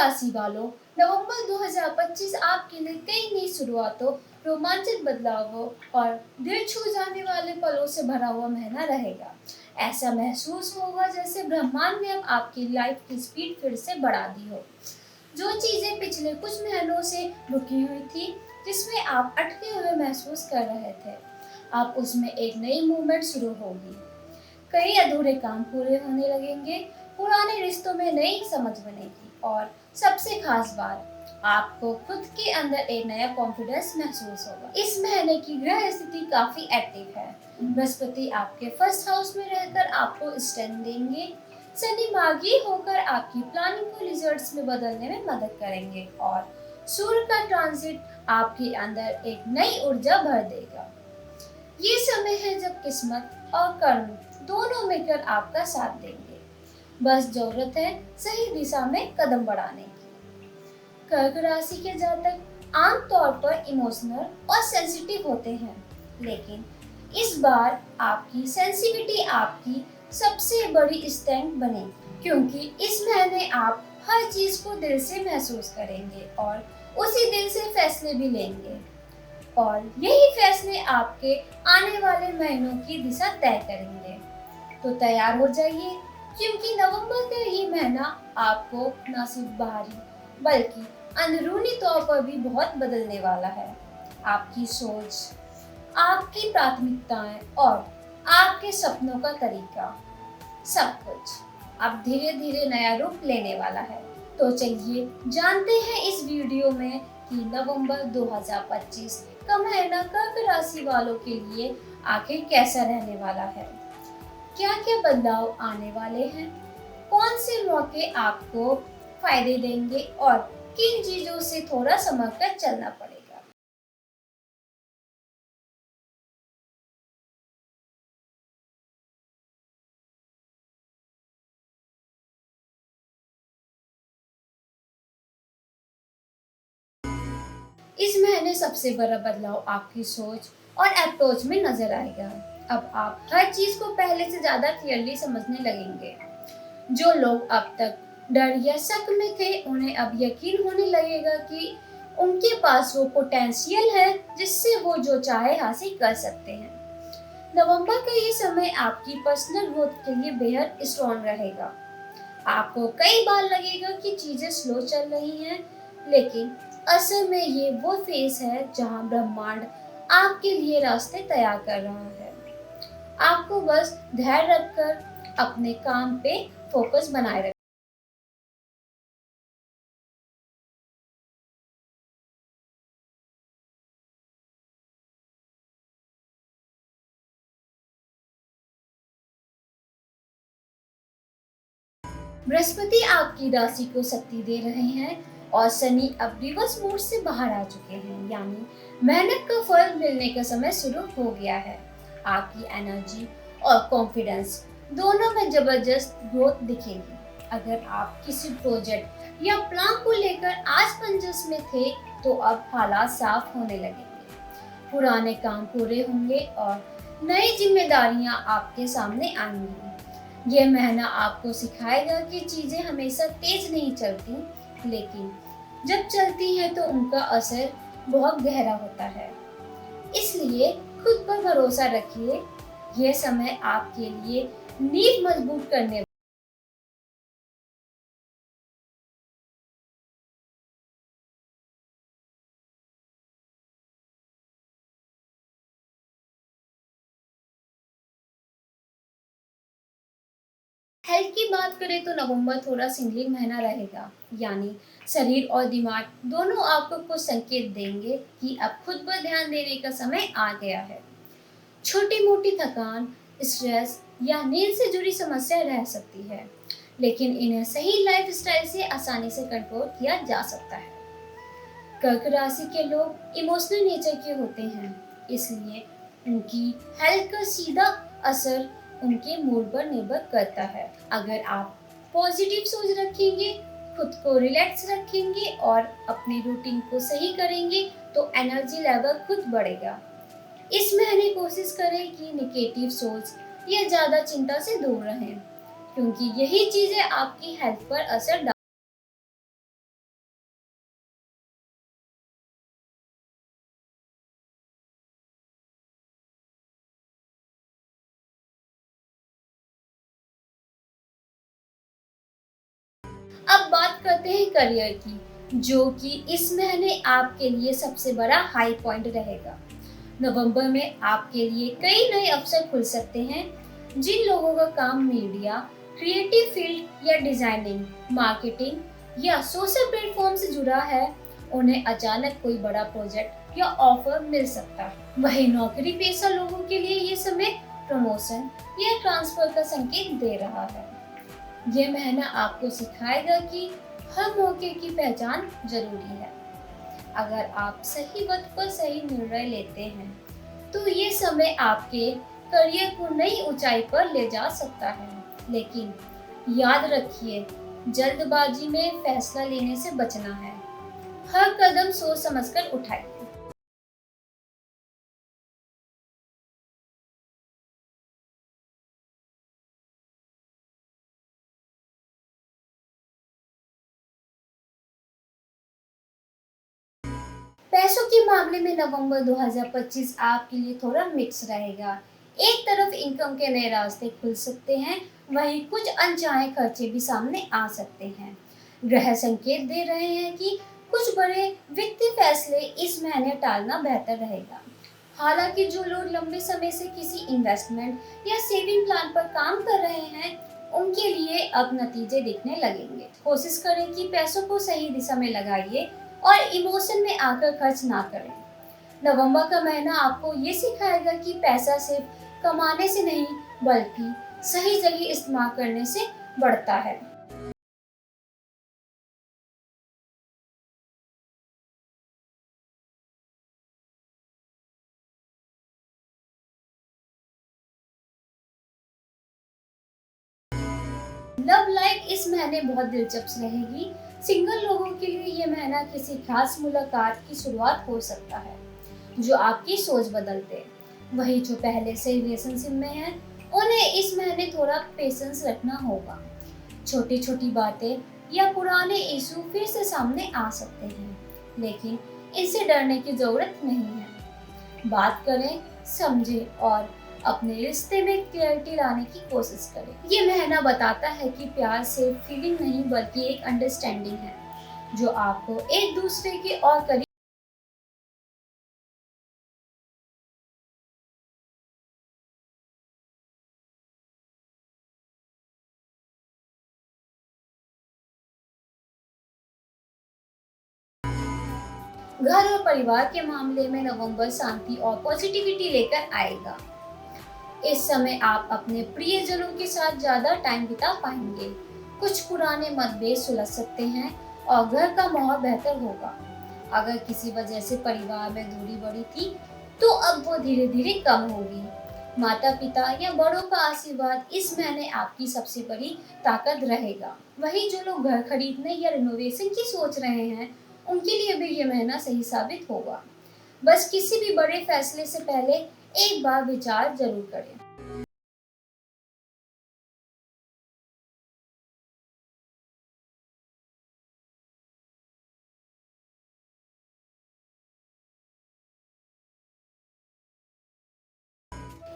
राशि वालों, नवंबर 2025 आपके लिए कई नई शुरुआतों, रोमांचक बदलावों और दिल छू जाने वाले पलों से भरा हुआ महीना रहेगा। ऐसा महसूस होगा जैसे ब्रह्मांड ने अब आपकी लाइफ की स्पीड फिर से बढ़ा दी हो। जो चीजें पिछले कुछ महीनों से रुकी हुई थी, जिसमें आप अटके हुए महसूस कर रहे थे, अब उसमें एक नई मूवमेंट शुरू होगी। कई अधूरे काम पूरे होने लगेंगे, पुराने रिश्तों में नई समझ बनेगी और सबसे खास बात, आपको खुद के अंदर एक नया कॉन्फिडेंस महसूस होगा। इस महीने की ग्रह स्थिति काफी एक्टिव है। बृहस्पति आपके फर्स्ट हाउस में रहकर आपको स्ट्रेंथ देंगे। शनि मार्गी होकर आपकी प्लानिंग को रिजल्ट्स में बदलने में मदद करेंगे और सूर्य का ट्रांजिट आपके अंदर एक नई ऊर्जा भर देगा। ये समय है जब किस्मत और कर्म दोनों मिलकर आपका साथ देंगे। बस जरूरत है सही दिशा में कदम बढ़ाने की। कर्क राशि के जातक आमतौर पर इमोशनल और सेंसिटिव होते हैं, लेकिन इस बार आपकी सेंसिटिविटी आपकी सबसे बड़ी स्ट्रेंथ बनेगी, क्योंकि इस महीने आप हर चीज को दिल से महसूस करेंगे और उसी दिल से फैसले भी लेंगे, और यही फैसले आपके आने वाले महीनों की दिशा तय करेंगे। तो तैयार हो जाइए, क्योंकि नवंबर का ये महीना आपको न सिर्फ बाहरी बल्कि अंदरूनी तौर पर भी बहुत बदलने वाला है। आपकी सोच, आपकी प्राथमिकताएं और आपके सपनों का तरीका, सब कुछ अब धीरे धीरे नया रूप लेने वाला है। तो चलिए जानते हैं इस वीडियो में कि नवंबर 2025 का महीना कर्क राशि वालों के लिए आखिर कैसा रहने वाला है। क्या क्या बदलाव आने वाले हैं, कौन से मौके आपको फायदे देंगे और किन चीजों से थोड़ा संभल कर चलना पड़ेगा। इस महीने सबसे बड़ा बदलाव आपकी सोच और अप्रोच में नजर आएगा। अब आप हर चीज को पहले से ज्यादा क्लियरली समझने लगेंगे। जो लोग अब तक डर या शक में थे, उन्हें अब यकीन होने लगेगा कि उनके पास वो पोटेंशियल है जिससे वो जो चाहे हासिल कर सकते हैं। नवंबर का ये समय आपकी पर्सनल ग्रोथ के लिए बेहद स्ट्रॉन्ग रहेगा। आपको कई बार लगेगा कि चीजें स्लो चल रही हैं, लेकिन असल में ये वो फेज है जहां ब्रह्मांड आपके लिए रास्ते तैयार कर रहा है। आपको बस धैर्य रखकर अपने काम पे फोकस बनाए रखें। बृहस्पति आपकी राशि को शक्ति दे रहे हैं और शनि अब रिवर्स मोड से बाहर आ चुके हैं, यानी मेहनत का फल मिलने का समय शुरू हो गया है। आपकी एनर्जी और कॉन्फिडेंस दोनों में जबरदस्त ग्रोथ दिखेगी। अगर आप किसी प्रोजेक्ट या प्लान को लेकर आज पंजस में थे, तो अब हालात साफ होने लगेंगे। पुराने काम पूरे होंगे और नई जिम्मेदारियां आपके सामने आएंगी। यह महीना आपको सिखाएगा कि चीजें हमेशा तेज नहीं चलती, लेकिन जब चलती हैं तो उनका असर बहुत गहरा होता है। इसलिए खुद पर भरोसा रखिए। यह समय आपके लिए नींव मजबूत करने हेल्थ की बात करें तो नवंबर थोड़ा सिंगलिंग महीना रहेगा, यानी शरीर और दिमाग दोनों आपको कुछ संकेत देंगे कि अब खुद पर ध्यान देने का समय आ गया है। छोटी मोटी थकान, स्ट्रेस या नींद से जुड़ी समस्या रह सकती है, लेकिन इन्हें सही लाइफस्टाइल से आसानी से कंट्रोल किया जा सकता है। कर्क राशि के लोग इमोशनल नेचर के होते हैं, इसलिए उनकी हेल्थ का सीधा असर उनके मूड पर निर्भर करता है। अगर आप पॉजिटिव सोच रखेंगे, खुद को रिलैक्स रखेंगे और अपनी रूटीन को सही करेंगे, तो एनर्जी लेवल खुद बढ़ेगा। इस महीने कोशिश करें कि निगेटिव सोच या ज्यादा चिंता से दूर रहें, क्योंकि यही चीजें आपकी हेल्थ पर असर अब बात करते हैं करियर की, जो कि इस महीने आपके लिए सबसे बड़ा हाई पॉइंट रहेगा। नवंबर में आपके लिए कई नए अवसर खुल सकते हैं। जिन लोगों का काम मीडिया, क्रिएटिव फील्ड या डिजाइनिंग, मार्केटिंग या सोशल प्लेटफॉर्म से जुड़ा है, उन्हें अचानक कोई बड़ा प्रोजेक्ट या ऑफर मिल सकता है। वहीं नौकरी पेशा लोगों के लिए ये समय प्रमोशन या ट्रांसफर का संकेत दे रहा है। ये महीना आपको सिखाएगा कि हर मौके की पहचान जरूरी है। अगर आप सही वक्त पर सही निर्णय लेते हैं, तो ये समय आपके करियर को नई ऊंचाई पर ले जा सकता है। लेकिन याद रखिए, जल्दबाजी में फैसला लेने से बचना है। हर कदम सोच समझकर उठाइए। पैसों के मामले में नवंबर 2025 आपके लिए थोड़ा मिक्स रहेगा। एक तरफ इनकम के नए रास्ते खुल सकते हैं, वहीं कुछ अनचाहे खर्चे भी सामने आ सकते हैं। ग्रह संकेत दे रहे हैं कि कुछ बड़े वित्तीय फैसले इस महीने टालना बेहतर रहेगा। हालांकि जो लोग लंबे समय से किसी इन्वेस्टमेंट या सेविंग प्लान पर काम कर रहे हैं, उनके लिए अब नतीजे दिखने लगेंगे। कोशिश करें कि पैसों को सही दिशा में लगाइए और इमोशन में आकर खर्च ना करें। नवंबर का महीना आपको ये सिखाएगा कि पैसा सिर्फ कमाने से नहीं, बल्कि सही जगह इस्तेमाल करने से बढ़ता है। लव लाइफ इस महीने बहुत दिलचस्प रहेगी। सिंगल लोगों के लिए ये महीना किसी खास मुलाकात की शुरुआत हो सकता है, जो आपकी सोच बदलते। वही जो पहले से रिलेशनशिप में हैं, उन्हें इस महीने थोड़ा पेशेंस रखना होगा। छोटी छोटी बातें या पुराने इशू फिर से सामने आ सकते हैं, लेकिन इससे डरने की जरूरत नहीं है। बात करें, समझें और अपने रिश्ते में क्लैरिटी लाने की कोशिश करें। ये महीना बताता है कि प्यार सिर्फ फीलिंग नहीं, बल्कि एक अंडरस्टैंडिंग है, जो आपको एक दूसरे के और करीब। घर और परिवार के मामले में नवंबर शांति और पॉजिटिविटी लेकर आएगा। इस समय आप अपने प्रियजनों के साथ ज्यादा टाइम बिता पाएंगे। कुछ पुराने मतभेद सुलझ सकते हैं और घर का माहौल बेहतर होगा। अगर किसी वजह से परिवार में दूरी बढ़ी थी, तो अब वो धीरे धीरे कम होगी। माता पिता या बड़ों का आशीर्वाद इस महीने आपकी सबसे बड़ी ताकत रहेगा। वहीं जो लोग घर खरीदने या रिनोवेशन की सोच रहे हैं, उनके लिए भी ये महीना सही साबित होगा। बस किसी भी बड़े फैसले से पहले एक बार विचार जरूर करें।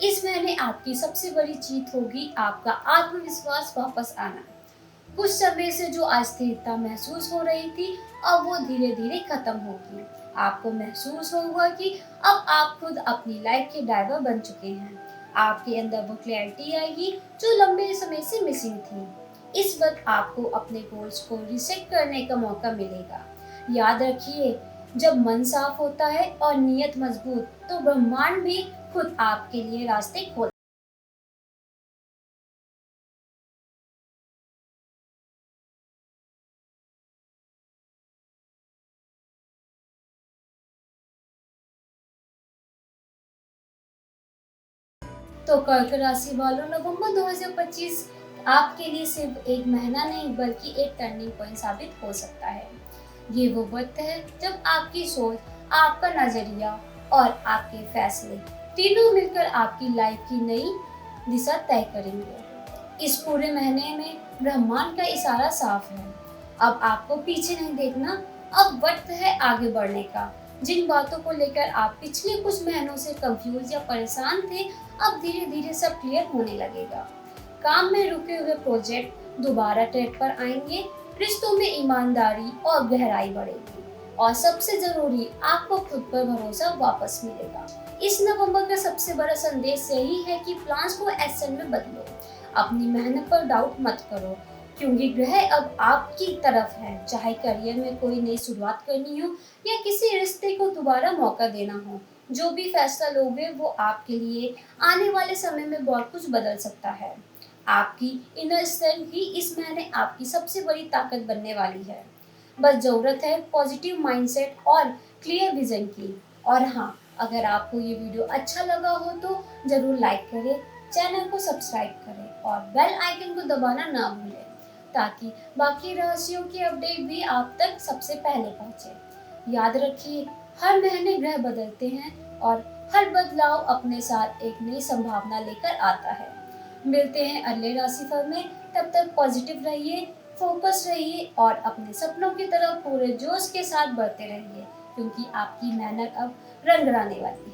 इस महीने आपकी सबसे बड़ी जीत होगी आपका आत्मविश्वास वापस आना। कुछ समय से जो अस्थिरता महसूस हो रही थी, अब वो धीरे धीरे खत्म होगी। आपको महसूस होगा कि अब आप खुद अपनी लाइफ के ड्राइवर बन चुके हैं। आपके अंदर वो क्लैरिटी आएगी जो लंबे समय से मिसिंग थी। इस वक्त आपको अपने गोल्स को रिसेट करने का मौका मिलेगा। याद रखिए, जब मन साफ होता है और नीयत मजबूत, तो ब्रह्मांड भी खुद आपके लिए रास्ते खोल। तो कर्क राशि वालों, नवंबर 2025 आपके लिए सिर्फ एक महीना नहीं, बल्कि एक टर्निंग पॉइंट साबित हो सकता है। ये वो वक्त है जब आपकी सोच, आपका नजरिया और आपके फैसले तीनों मिलकर आपकी लाइफ की नई दिशा तय करेंगे। इस पूरे महीने में ब्रह्मांड का इशारा साफ है। अब आपको पीछे नहीं देखना, अब वक्त है आगे बढ़ने का। जिन बातों को लेकर आप पिछले कुछ महीनों से कंफ्यूज या परेशान थे, अब धीरे धीरे सब क्लियर होने लगेगा। काम में रुके हुए प्रोजेक्ट दोबारा ट्रैक पर आएंगे, रिश्तों में ईमानदारी और गहराई बढ़ेगी और सबसे जरूरी आपको खुद पर भरोसा वापस मिलेगा। इस नवंबर का सबसे बड़ा संदेश यही है कि प्लान्स को एक्शन में बदलो। अपनी मेहनत पर डाउट मत करो क्योंकि ग्रह अब आपकी तरफ है। चाहे करियर में कोई नई शुरुआत करनी हो या किसी रिश्ते को दोबारा मौका देना हो, जो भी फैसला लोगे वो आपके लिए आने वाले समय में बहुत कुछ बदल सकता है। आपकी इनर स्ट्रेंथ ही इस महीने आपकी सबसे बड़ी ताकत बनने वाली है। बस ज़रूरत है पॉजिटिव माइंडसेट और क्लियर विजन की। और हाँ, अगर आपको ये वीडियो अच्छा लगा हो तो ज़रूर लाइक करें, चैनल को सब्सक्राइब करें और बेल आइकन को दबाना ना भूलें ताकि बाकी रहस्यों की अपडेट भी आप तक सबसे पहले पहुंचे। याद रखिए, हर महीने ग्रह बदलते हैं और हर बदलाव अपने साथ एक नई संभावना लेकर आता है। मिलते हैं अगले राशिफल में, तब तक पॉजिटिव रहिए, फोकस रहिए और अपने सपनों की तरफ पूरे जोश के साथ बढ़ते रहिए क्योंकि आपकी मेहनत अब रंग लाने वाली है।